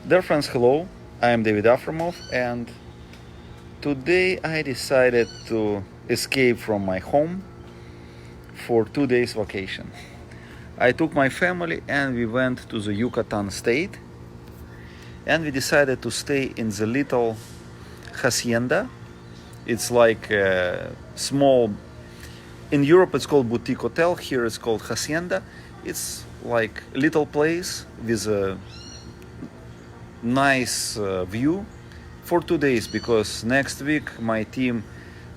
Dear friends, hello. I am Leonid Afremov, and today I decided to escape from my home for 2 days vacation. I took my family and we went to the Yucatan state, and we decided to stay in the little hacienda. It's like a small, in Europe it's called boutique hotel, here it's called hacienda. It's like a little place with a nice view for 2 days, because next week my team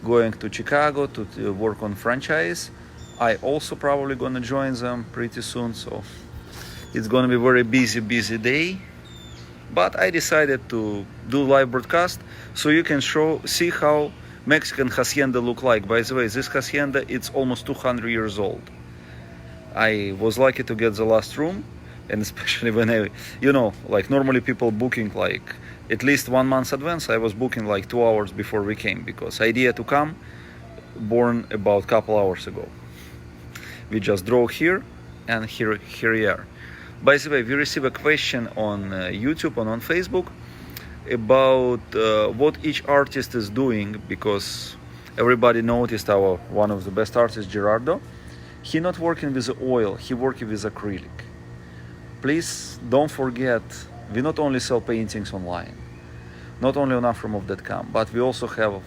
going to Chicago to work on franchise. I also probably gonna join them pretty soon, so it's gonna be very busy day. But I decided to do live broadcast so you can see how Mexican hacienda look like. By the way, this hacienda, it's almost 200 years old. I was lucky to get the last room, and especially when like normally people booking like at least 1 month advance. I was booking like 2 hours before we came, because idea to come born about couple hours ago. We just drove here, and here we are. By the way, we received a question on YouTube and on Facebook about what each artist is doing, because everybody noticed our one of the best artists, Gerardo. He not working with oil, he working with acrylic. Please don't forget, we not only sell paintings online, not only on Afremov.com, but we also have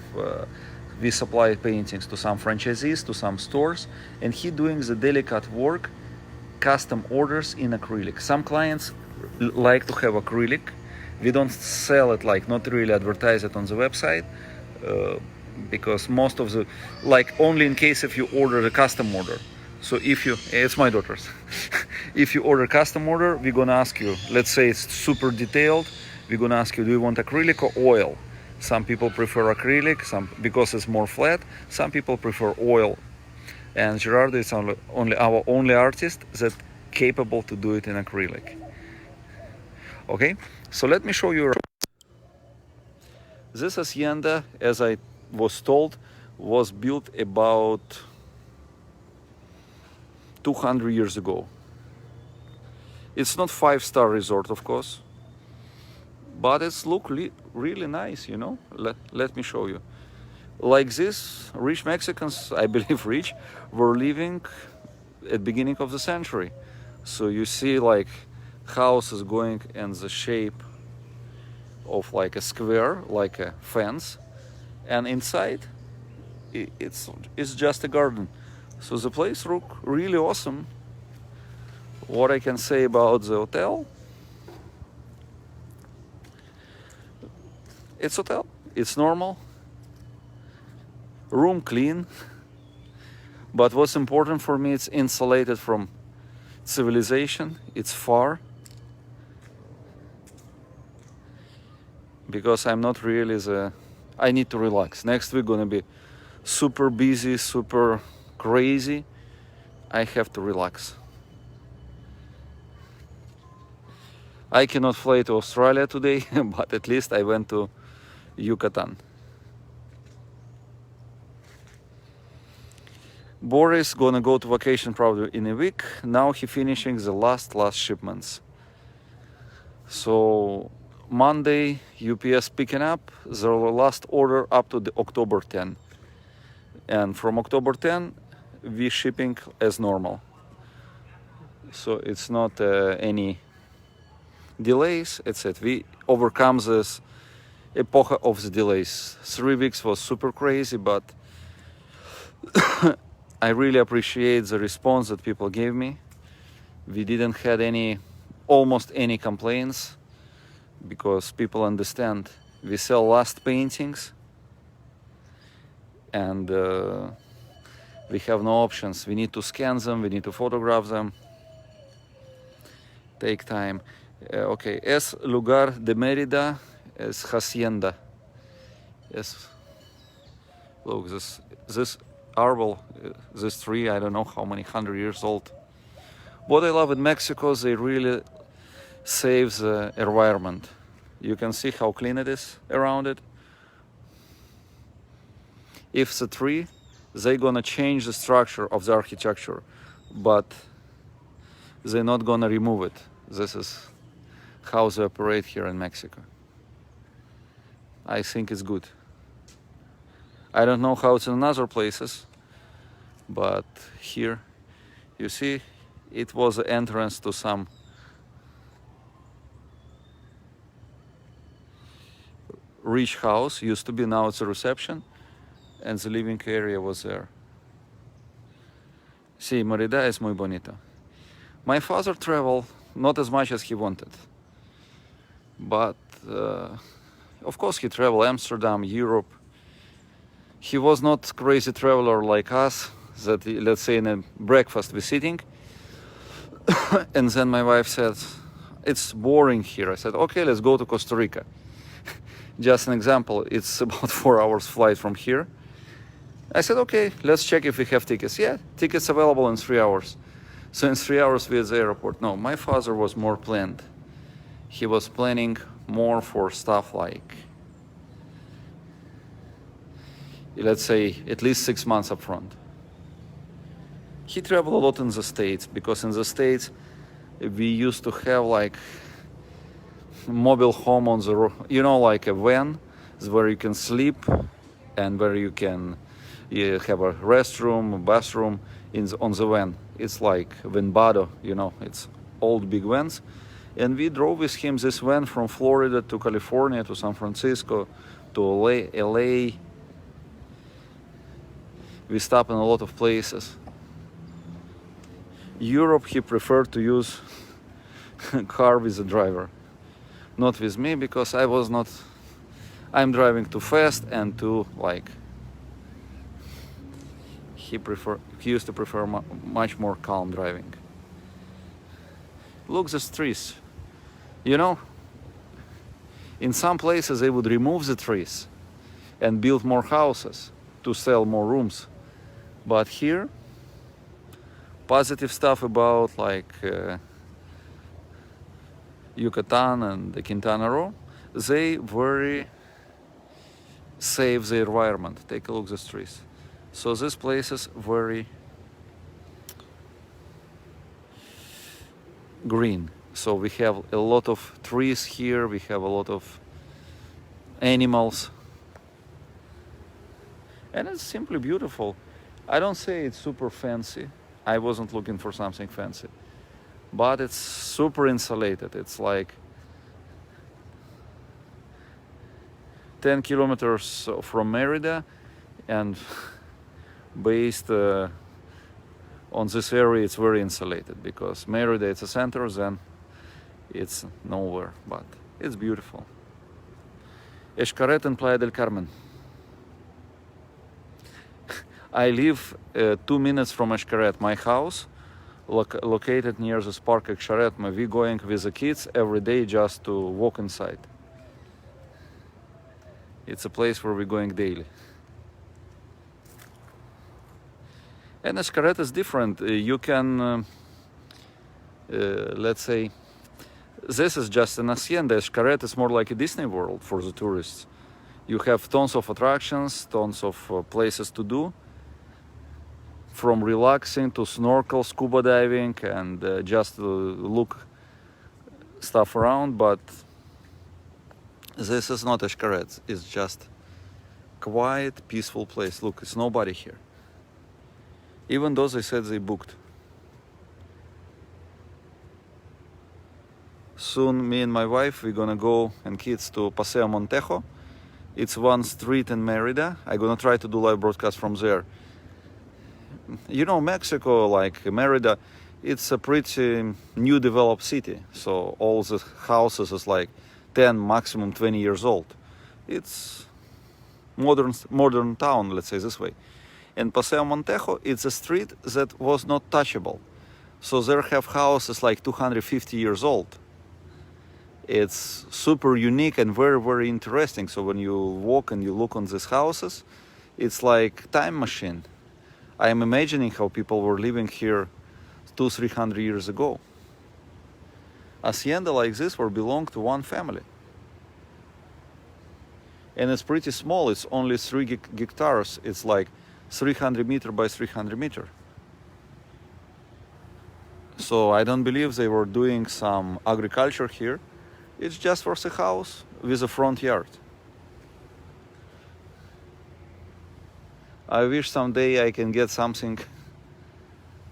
we supply paintings to some franchisees, to some stores, and he doing the delicate work, custom orders in acrylic. Some clients like to have acrylic. We don't sell it, like not really advertise it on the website, because most of the, like only in case if you order a custom order. So if you, it's my daughter's. If you order custom order, we're gonna ask you, let's say it's super detailed, we're gonna ask you, do you want acrylic or oil? Some people prefer acrylic, some because it's more flat. Some people prefer oil. And Gerardo is only our only artist that capable to do it in acrylic. Okay, so let me show you. This hacienda, as I was told, was built about 200 years ago. It's not 5-star resort, of course, but it's look really nice, Let me show you. Like this, rich Mexicans, I believe rich, were living at beginning of the century. So you see like houses going in the shape of like a square, like a fence, and inside it's just a garden. So the place look really awesome. What I can say about the hotel? It's hotel. It's normal. Room clean. But what's important for me, it's insulated from civilization. It's far. Because I'm not really I need to relax. Next week gonna be super busy, super crazy. I have to relax. I cannot fly to Australia today, but at least I went to Yucatan. Boris gonna go to vacation probably in a week. Now he finishing the last shipments. So Monday UPS picking up the last order up to the October 10, and from October 10 we shipping as normal. So it's not any delays. It's it. We overcome this epoch of the delays. 3 weeks was super crazy, but I really appreciate the response that people gave me. We didn't had almost any complaints, because people understand we sell last paintings, and we have no options. We need to scan them, we need to photograph them. Take time. Okay, es lugar de Mérida, es hacienda. Yes. Look, this arbol, this tree, I don't know how many 100 years old. What I love in Mexico is they really save the environment. You can see how clean it is around it. If it's a tree, they're gonna change the structure of the architecture, but they're not gonna remove it. This is how they operate here in Mexico. I think it's good. I don't know how it's in other places, but here, you see, it was the entrance to some rich house, used to be, now it's a reception, and the living area was there. Sí, Mérida es muy bonito. My father traveled not as much as he wanted, but of course he traveled Amsterdam, Europe. He was not crazy traveler like us, that let's say in a breakfast we're sitting, and then my wife said, it's boring here. I said, okay, let's go to Costa Rica. Just an example, it's about 4 hours flight from here. I said, okay, let's check if we have tickets. Yeah, tickets available in 3 hours. So in 3 hours we're at the airport. No, my father was more planned. He was planning more for stuff like, let's say, at least 6 months up front. He traveled a lot in the States, because in the States we used to have like mobile home on the road, you know, like a van where you can sleep and where you can have a restroom, a bathroom on the van. It's like Venbado, you know, it's old big vans. And we drove with him this van from Florida to California to San Francisco to LA. We stopped in a lot of places. Europe, he preferred to use car with a driver. Not with me, because I'm driving too fast and too like, he used to prefer much more calm driving. Look the trees. You know, in some places they would remove the trees and build more houses to sell more rooms. But here, positive stuff about like Yucatan and the Quintana Roo, they very save the environment. Take a look at the trees. So this place is very green. So we have a lot of trees here, we have a lot of animals. And it's simply beautiful. I don't say it's super fancy. I wasn't looking for something fancy. But it's super insulated. It's like 10 kilometers from Merida, and based on this area it's very insulated, because Merida it's a center, then it's nowhere, but it's beautiful. Xcaret and Playa del Carmen. I live 2 minutes from Xcaret. My house located near this park Xcaret. We're going with the kids every day just to walk inside. It's a place where we're going daily. And Xcaret is different. You can, let's say, this is just an hacienda. Xcaret is more like a Disney World for the tourists. You have tons of attractions, tons of places to do, from relaxing to snorkel, scuba diving, and just look stuff around. But this is not Xcaret. It's just quiet, peaceful place. Look, it's nobody here. Even though they said they booked. Soon, me and my wife, we're gonna go and kids to Paseo Montejo. It's one street in Merida. I'm gonna try to do live broadcast from there. You know, Mexico, like Merida, it's a pretty new developed city. So all the houses is like 10, maximum 20 years old. It's modern town, let's say this way. And Paseo Montejo, it's a street that was not touchable. So there have houses like 250 years old. It's super unique and very, very interesting. So when you walk and you look on these houses, it's like time machine. I am imagining how people were living here 200-300 years ago. Hacienda like this will belong to one family. And it's pretty small. It's only 3 hectares. It's like 300 meter by 300 meter. So I don't believe they were doing some agriculture here. It's just for the house with a front yard. I wish someday I can get something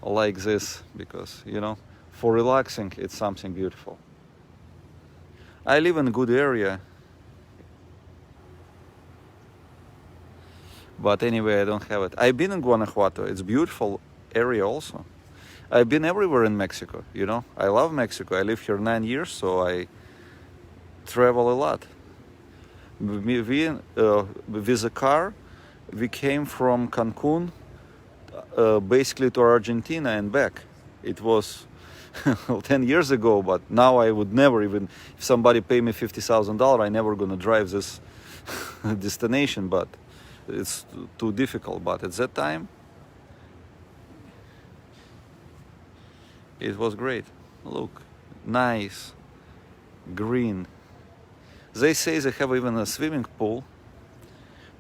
like this because, you know, for relaxing, it's something beautiful. I live in a good area. But anyway, I don't have it. I've been in Guanajuato. It's a beautiful area also. I've been everywhere in Mexico, you know. I love Mexico. I live here 9 years, so I travel a lot. With a car, we came from Cancun basically to Argentina and back. It was 10 years ago, but now I would never even, if somebody pay me $50,000, I never gonna drive this destination, but it's too difficult. But at that time, it was great. Look, nice, green. They say they have even a swimming pool,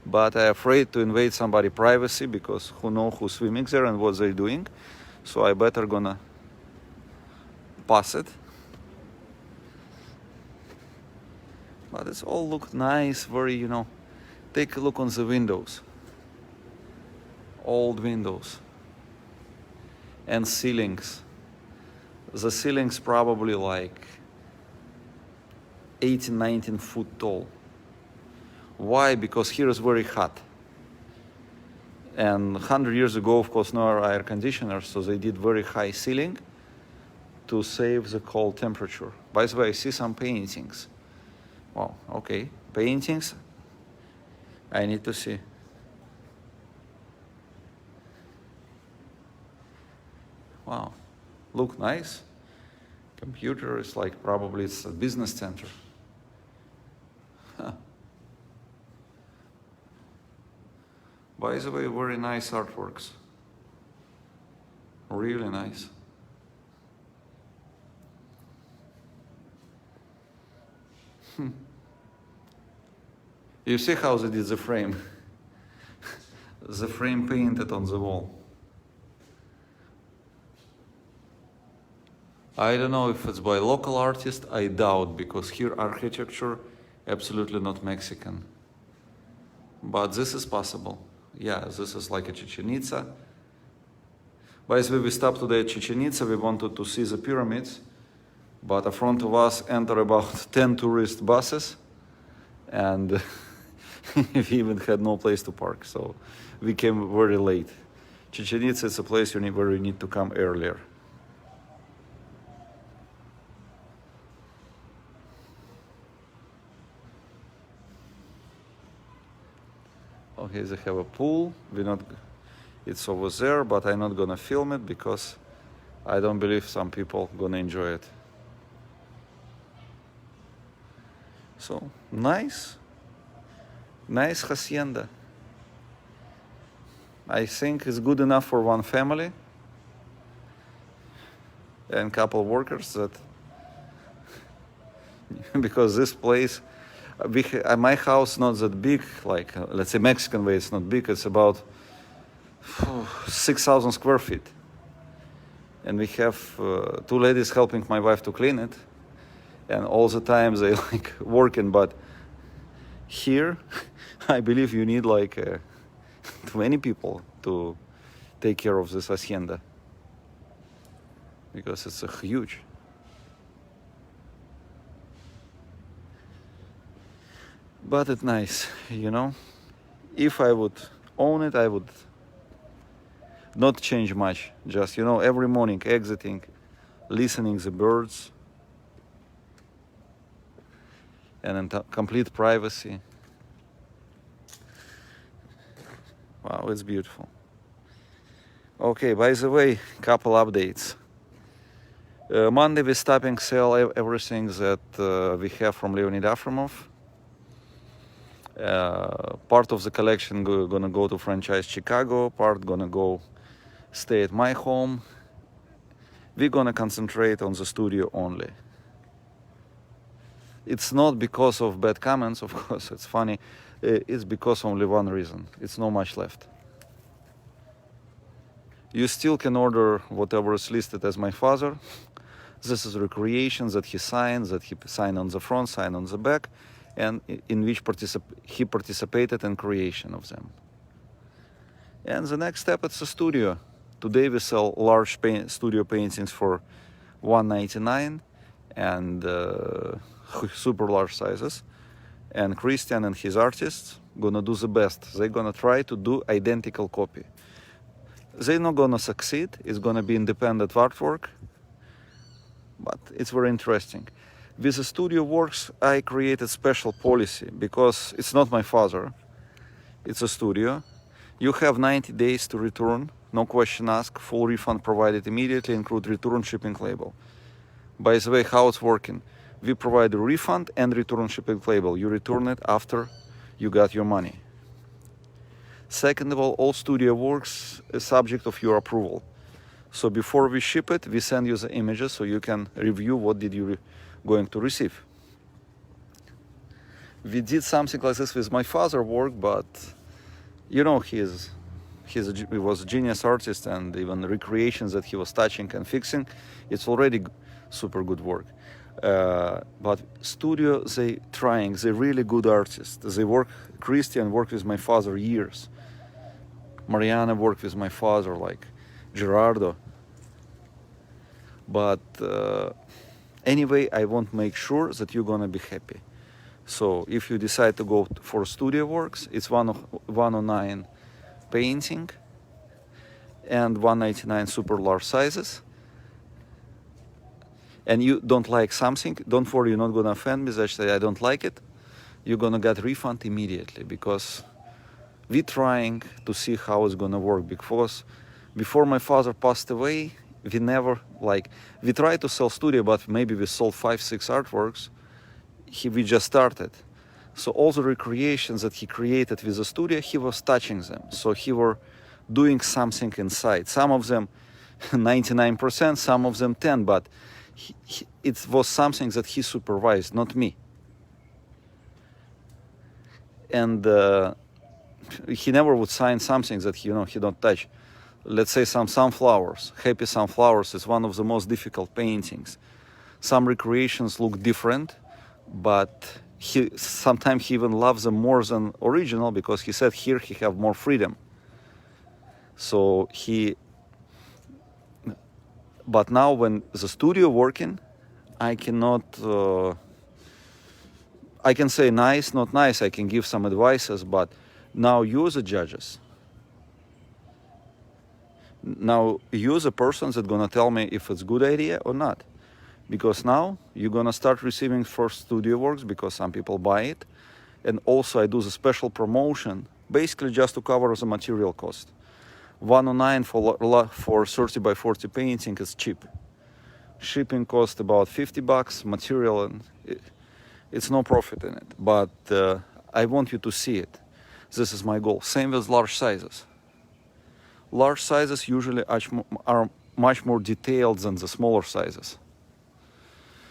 but I'm afraid to invade somebody's privacy because who knows who's swimming there and what they're doing. So I better gonna pass it. But it's all look nice, very, you know. Take a look on the windows. Old windows. And ceilings. The ceilings probably like 18, 19 foot tall. Why? Because here is very hot. And 100 years ago, of course, no air conditioners, so they did very high ceiling to save the cold temperature. By the way, I see some paintings. Wow, okay, paintings. I need to see. Wow, look nice. Computer is like probably it's a business center. Huh. By the way, very nice artworks. Really nice. You see how they did the frame? The frame painted on the wall. I don't know if it's by local artist, I doubt, because here architecture absolutely not Mexican. But this is possible. Yeah, this is like a Chichen Itza. By the way, we stopped today at Chichen Itza. We wanted to see the pyramids, but in front of us enter about 10 tourist buses, and we even had no place to park, so we came very late. Chichen Itza is a place where you need to come earlier. Okay, they have a pool. It's over there, but I'm not gonna film it because I don't believe some people gonna enjoy it. So, nice hacienda. I think it's good enough for one family and couple workers that because this place, my house not that big, like let's say Mexican way, it's not big. It's about 6,000 square feet, and we have 2 ladies helping my wife to clean it, and all the time they like working. But here, I believe you need like 20 people to take care of this hacienda because it's huge. But it's nice, you know. If I would own it, I would not change much. Just, you know, every morning exiting, listening the birds, and in complete privacy. Wow, it's beautiful. Okay, by the way, couple updates. Monday we're stopping sell everything that we have from Leonid Afremov. Part of the collection gonna go to franchise Chicago, part gonna go stay at my home. We're gonna concentrate on the studio only. It's not because of bad comments, of course, it's funny. It's because only one reason. It's not much left. You still can order whatever is listed as my father, This is recreations that he signed on the front, signed on the back, and in which he participated in creation of them. And the next step, it's a studio. Today we sell large studio paintings for $199 and super large sizes. And Christian and his artists gonna do the best. They're gonna try to do identical copy. They're not gonna succeed. It's gonna be independent artwork, but it's very interesting. With the studio works, I created special policy because it's not my father. It's a studio. You have 90 days to return, no question asked, full refund provided immediately, include return shipping label. By the way, how it's working, we provide a refund and return shipping label. You return it after you got your money. Second of all studio works is subject of your approval. So before we ship it, we send you the images so you can review what did you going to receive. We did something like this with my father's work, but you know, he was a genius artist, and even the recreations that he was touching and fixing, it's already super good work. But studio, they're really good artists. Christian worked with my father years. Mariana worked with my father, like Gerardo. But anyway, I want to make sure that you're gonna be happy. So if you decide to go for studio works, it's 109 painting and 199 super large sizes. And you don't like something, don't worry, you're not gonna offend me. Just say I don't like it. You're gonna get refund immediately, because we're trying to see how it's gonna work. Because before my father passed away, we tried to sell studio, but maybe we sold 5-6 artworks. We just started. So all the recreations that he created with the studio, he was touching them. So he were doing something inside. Some of them 99%, some of them 10, but it was something that he supervised, not me. And he never would sign something that he don't touch. Let's say some sunflowers. Happy Sunflowers is one of the most difficult paintings. Some recreations look different, but sometimes he even loves them more than original, because he said here he have more freedom. So but now when the studio working, I cannot, I can say nice, not nice, I can give some advices, but now you're the judges. Now you're the person that's gonna tell me if it's a good idea or not. Because now you're gonna start receiving first studio works, because some people buy it. And also I do the special promotion, basically just to cover the material cost. 109 for 30 by 40 painting is cheap. Shipping cost about $50, material, and it's no profit in it. But I want you to see it. This is my goal. Same with large sizes. Large sizes usually are much more detailed than the smaller sizes.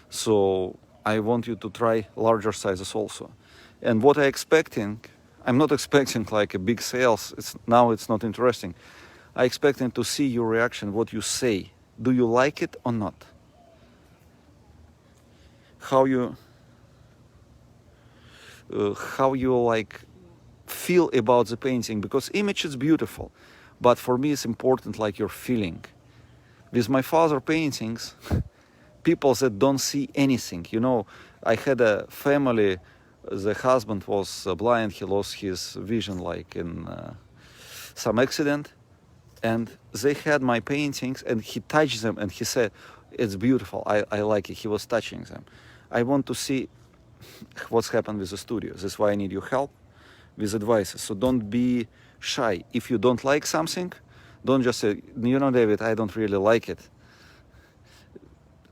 So I want you to try larger sizes also. And what I'm not expecting like a big sales. Now it's not interesting. I expecting to see your reaction, what you say. Do you like it or not? How you like feel about the painting, because image is beautiful, but for me it's important like your feeling. With my father paintings, people that don't see anything, I had a family, the husband was blind, he lost his vision like in some accident, and they had my paintings and he touched them and he said, it's beautiful, I like it, he was touching them. I want to see what's happened with the studio. That's why I need your help with advices. So don't be shy. If you don't like something, don't just say, David, I don't really like it.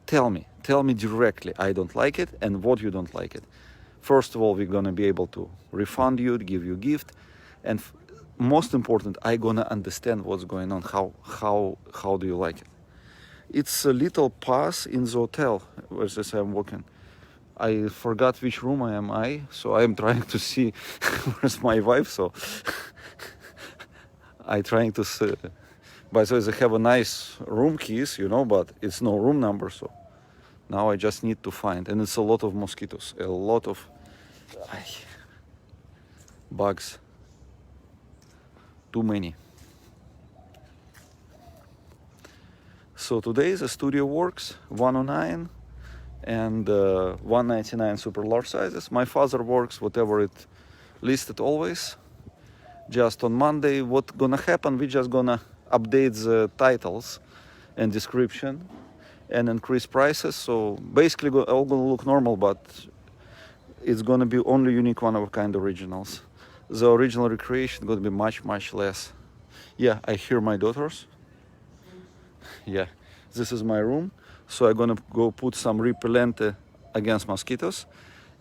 Tell me directly, I don't like it, and what you don't like it. First of all, we're gonna be able to refund you, give you a gift, and most important, I'm gonna understand what's going on, how do you like it. It's a little pass in the hotel where I'm working. I forgot which room so I'm trying to see where's my wife, so I'm trying to see. By the way, they have a nice room keys, but it's no room number, so Now I just need to find, and it's a lot of mosquitoes, a lot of bugs, too many. So today the studio works 109 and 199 super large sizes. My father works whatever it listed always. Just on Monday, what's gonna happen, we just gonna update the titles and description and increase prices. So basically all gonna look normal, but it's gonna be only unique one-of-a-kind originals. The original recreation gonna be much, much less. Yeah, I hear my daughters. Yeah, this is my room. So I'm gonna go put some repellent against mosquitoes.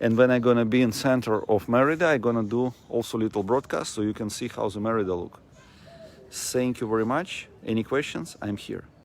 And when I'm gonna be in center of Merida, I'm gonna do also little broadcast so you can see how the Merida look. Thank you very much. Any questions? I'm here.